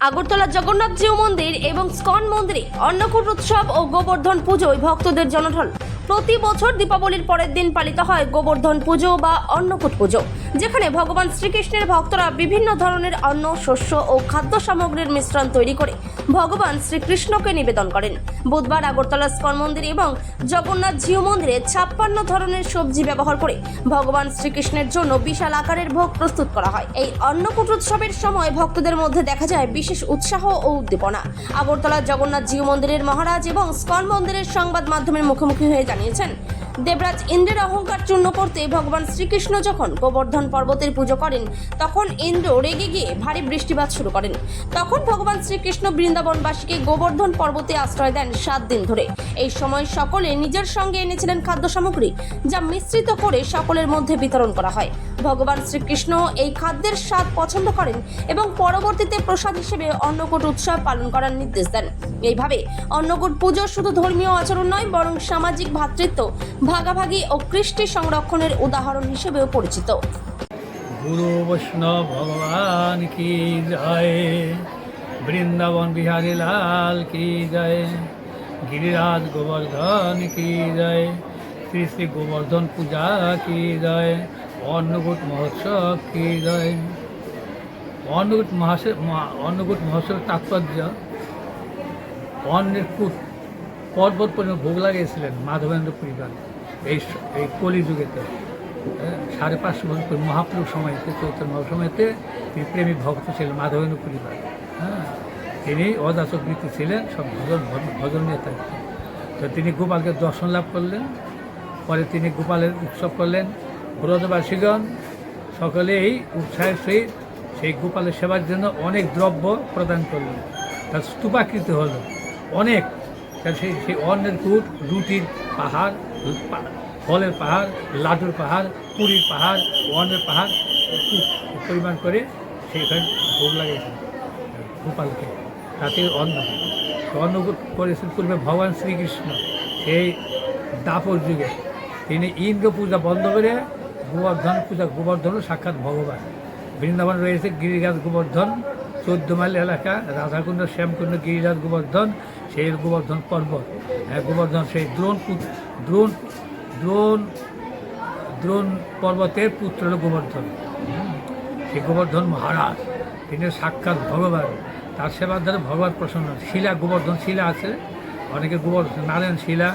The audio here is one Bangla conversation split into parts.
আগরতলা জগন্নাথ জিউ মন্দির এবং স্কন মন্দিরে অন্নকূট উৎসব ও গোবর্ধন পুজোয় ভক্তদের জনঢল। প্রতি বছর দীপাবলির পরের দিন পালিত হয় গোবর্ধন পুজো বা অন্নকূট পুজো, যেখানে ভগবান শ্রীকৃষ্ণের ভক্তরা বিভিন্ন ধরনের অন্ন, শস্য ও খাদ্য সামগ্রীর মিশ্রণ তৈরি করে ভগবান শ্রীকৃষ্ণকে নিবেদন করেন। বুধবার আগরতলা স্কন মন্দির এবং জগন্নাথ জিউ মন্দিরে 56 ধরনের সবজি ব্যবহার করে ভগবান শ্রীকৃষ্ণের জন্য বিশাল আকারের ভোগ প্রস্তুত করা হয়। এই অন্নকূট উৎসবের সময় ভক্তদের মধ্যে দেখা যায় বিশেষ উৎসাহ ও উদ্দীপনা। আগরতলা জগন্নাথ জিউ মন্দিরের মহারাজ এবং স্কন মন্দিরের সংবাদ মাধ্যমের মুখোমুখি হয়ে জানিয়েছেন, দেবরাজ ইন্দ্রের অহংকার চূর্ণ করতে ভগবান শ্রীকৃষ্ণ যখন গোবর্ধন পর্বতের পুজো করেন, তখন ইন্দ্র রেগে গিয়ে ভারী বৃষ্টিপাত শুরু করেন। তখন ভগবান শ্রীকৃষ্ণ বৃন্দাবনবাসীকে গোবর্ধন পর্বতে আশ্রয় দেন 7 দিন ধরে। এই সময় সকলে নিজের সঙ্গে এনেছিলেন খাদ্য সামগ্রী, যা মিশ্রিত করে সকলের মধ্যে বিতরণ করা হয়। ভগবান শ্রীকৃষ্ণ এই খাদ্যের স্বাদ পছন্দ করেন এবং পরবর্তীতে প্রসাদ হিসেবে অন্নকূট উৎসব পালন করার নির্দেশ দেন। এইভাবে অন্নকূট পুজো শুধু ধর্মীয় আচরণ নয়, বরং সামাজিক ভ্রাতৃত্ব, ভাগাভাগি ও কৃষ্টি সংরক্ষণের উদাহরণ হিসেবেও পরিচিত। গুরু বৈষ্ণব ভগবান কি জয়, বৃন্দাবন বিহারী লাল কি জয়, গিরিরাজ গোবর্ধন কি জয়, শ্রী শ্রী গোবর্ধন পূজা কি জয়, অন্নকূট মহোৎসব কি জয়। অন্নকূট মহোৎসবের তাৎপর্য, অন্নের কূট পর্বত পর্যন্ত ভোগ লাগিয়েছিলেন মাধবেন্দ্র পরিবার এই কলিযুগেতে। 550 বছর মহাপ্রভু সময়তে, চৈতন্য মহাসময়তে তিনি প্রেমিক ভক্ত ছিলেন মাধবেন্দ্র পরিবার। তিনি অযাচকবৃত্তি ছিলেন, সব ভজন নিয়ে থাকতেন। তো তিনি গোপালকে দর্শন লাভ করলেন, পরে তিনি গোপালের উৎসব করলেন। ব্রজবাসীগণ সকলেই উৎসাহের সহিত সেই গোপালের সেবার জন্য অনেক দ্রব্য প্রদান করলেন। তার স্তূপাকৃতি হলো অনেক, সেই অন্নের কূট, রুটির পাহাড়, ফলের পাহাড়, লাডুর পাহাড়, পুরীর পাহাড়, অন্নের পাহাড় পরিমাণ করে সেইখানে ভোগ লাগিয়েছেন গোপালকে। তাতে অন্নকূট করেছেন পূর্বে ভগবান শ্রীকৃষ্ণ। সেই দাপর যুগে তিনি ইন্দ্র পূজা বন্ধ করে গোবর্ধন পূজা, গোবর্ধন সাক্ষাৎ ভগবান। বৃন্দাবন রয়েছে গিরিরাজ গোবর্ধন, 14 মাইল এলাকা, রাধাকুণ্ড, শ্যামকুণ্ড, গিরিরাজ গোবর্ধন, সেই গোবর্ধন পর্বত। গোবর্ধন সেই দ্রোণ পর্বতের পুত্র হল গোবর্ধন। সেই গোবর্ধন মহারাজ, তিনি সাক্ষাৎ ভগবান। তার সেবার দ্বারা ভগবান প্রসন্ন। শিলা, গোবর্ধন শিলা আছে, অনেকে গোবর্ধন নারায়ণ শিলা,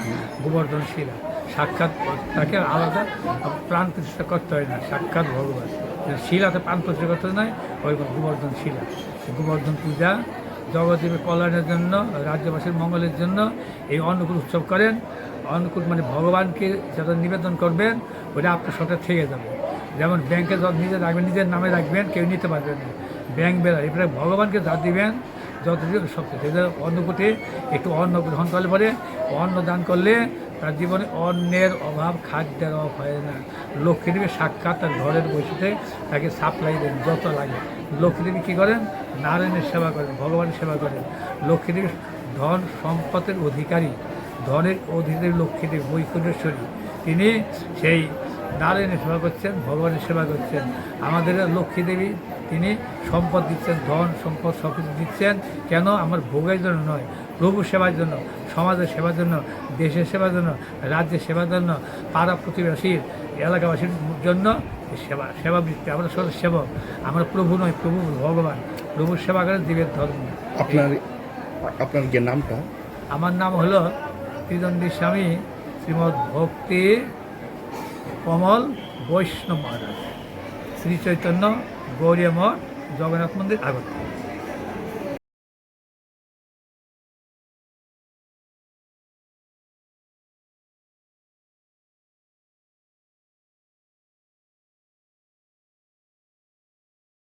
গোবর্ধন শিলা। সাক্ষাৎ তাকে আলাদা প্রাণ প্রতিষ্ঠা করতে হয় না, সাক্ষাৎ ভগবান। শিলাতে প্রাণ প্রতিষ্ঠা করতে নয়, ওই গোবর্ধন শিলা। গোবর্ধন পূজা জগৎদেবের কল্যাণের জন্য, রাজ্যবাসীর মঙ্গলের জন্য এই অন্নকূট উৎসব করেন। অন্নকূট মানে ভগবানকে যারা নিবেদন করবেন, ওটা আপনার সাথে থেকে যাবে। যেমন ব্যাংকে যত নিজে রাখবেন, নিজের নামে রাখবেন, কেউ নিতে পারবেন না, ব্যাংক বেড়া। এবারে ভগবানকে যা দিবেন যত দিবেন সব থেকে। অন্নকূটে একটু অন্ন গ্রহণ করলে পরে, অন্ন দান করলে তার জীবনে অন্নের অভাব, খাদ্যের অভাব হয় না। লক্ষ্মীদেবী সাক্ষাৎ তার ঘরের বসে তাকে সাপ্লাই দেন যত লাগে। লক্ষ্মীদেবী কী করেন? নারায়ণের সেবা করেন, ভগবানের সেবা করেন। লক্ষ্মীদেবী ধন সম্পদের অধিকারী, ধনের অধিকারী লক্ষ্মীদেবী বৈকুণ্ঠেশ্বরী। তিনি সেই নারায়ণের সেবা করছেন, ভগবানের সেবা করছেন। আমাদের লক্ষ্মীদেবী তিনি সম্পদ দিচ্ছেন, ধন সম্পদ সব কিছু দিচ্ছেন। কেন? আমার ভোগের জন্য নয়, প্রভু সেবার জন্য, সমাজের সেবার জন্য, দেশের সেবার জন্য, রাজ্যের সেবার জন্য, পাড়া প্রতিবেশীর, এলাকাবাসীর জন্য সেবাবৃত্তি। আমরা সব সেবক, আমরা প্রভু নয়, প্রভু ভগবান। প্রভুর সেবা করেন জীবের ধর্ম। আপনার যে নামটা? আমার নাম হলো ত্রিদণ্ডী স্বামী শ্রীমৎ ভক্তি কমল বৈষ্ণব মহারাজ, শ্রী চৈতন্য গৌরী মঠ, জগন্নাথ মন্দির, আগরতলা।